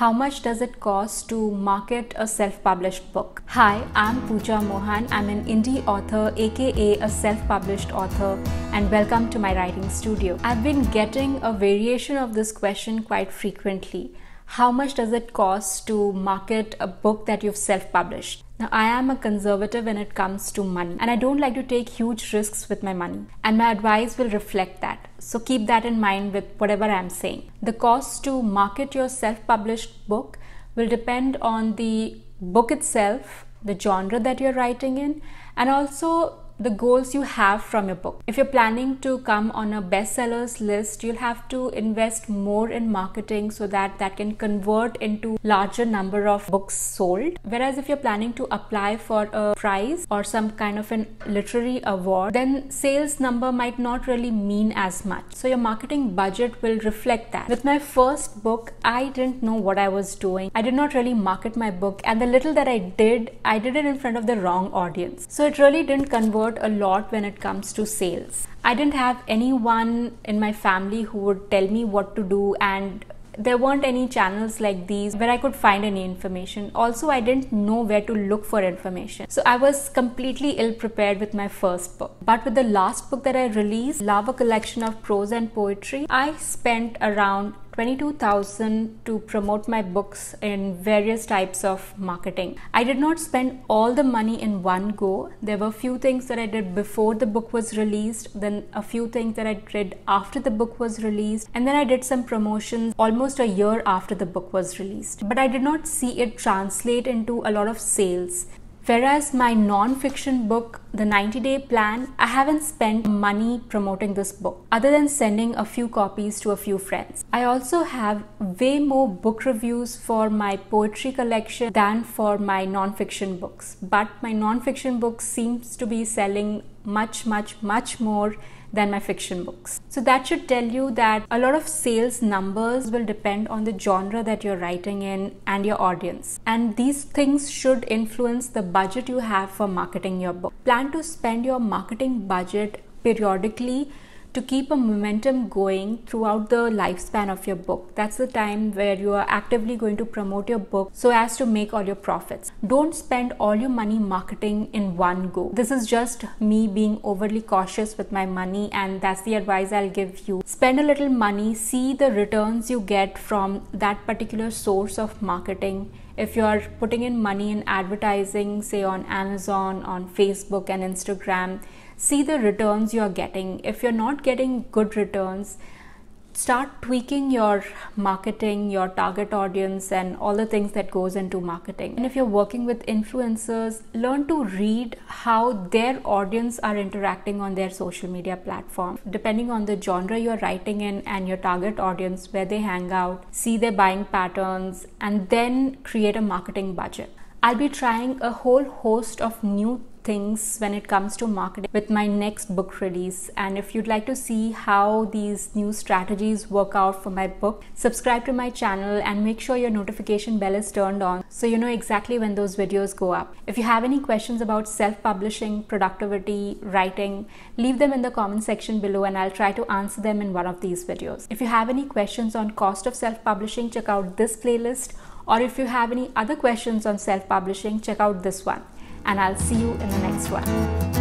How much does it cost to market a self-published book? Hi, I'm Pooja Mohan. I'm an indie author, aka a self-published author, and welcome to my writing studio. I've been getting a variation of this question quite frequently. How much does it cost to market a book that you've self-published? Now, I am a conservative when it comes to money, and I don't like to take huge risks with my money, and my advice will reflect that. So keep that in mind with whatever I'm saying. The cost to market your self-published book will depend on the book itself, the genre that you're writing in, and also the goals you have from your book. If you're planning to come on a bestsellers list, you'll have to invest more in marketing so that can convert into larger number of books sold. Whereas if you're planning to apply for a prize or some kind of an literary award, then sales number might not really mean as much. So your marketing budget will reflect that. With my first book, I didn't know what I was doing. I did not really market my book, and the little that I did it in front of the wrong audience. So it really didn't convert a lot when it comes to sales. I didn't have anyone in my family who would tell me what to do, and there weren't any channels like these where I could find any information. Also, I didn't know where to look for information. So I was completely ill prepared with my first book. But with the last book that I released, Love, a collection of prose and poetry, I spent around 22,000 to promote my books in various types of marketing. I did not spend all the money in one go. There were a few things that I did before the book was released, then a few things that I did after the book was released, and then I did some promotions almost a year after the book was released. But I did not see it translate into a lot of sales. Whereas my non-fiction book, The 90-Day Plan, I haven't spent money promoting this book other than sending a few copies to a few friends. I also have way more book reviews for my poetry collection than for my non-fiction books. But my non-fiction book seems to be selling much more than my fiction books. So that should tell you that a lot of sales numbers will depend on the genre that you're writing in and your audience. And these things should influence the budget you have for marketing your book. Plan to spend your marketing budget periodically to keep a momentum going throughout the lifespan of your book. That's the time where you are actively going to promote your book so as to make all your profits. Don't spend all your money marketing in one go. This is just me being overly cautious with my money, and that's the advice I'll give you. Spend a little money, see the returns you get from that particular source of marketing. If you're putting in money in advertising, say on Amazon, on Facebook and Instagram, see the returns you're getting. If you're not getting good returns, start tweaking your marketing, your target audience, and all the things that goes into marketing. And if you're working with influencers, learn to read how their audience are interacting on their social media platform. Depending on the genre you're writing in and your target audience, where they hang out, see their buying patterns, and then create a marketing budget. I'll be trying a whole host of new things when it comes to marketing with my next book release, and if you'd like to see how these new strategies work out for my book, subscribe to my channel and make sure your notification bell is turned on so you know exactly when those videos go up. If you have any questions about self-publishing, productivity, writing, leave them in the comment section below and I'll try to answer them in one of these videos. If you have any questions on cost of self-publishing, check out this playlist, or if you have any other questions on self-publishing, check out this one. And I'll see you in the next one.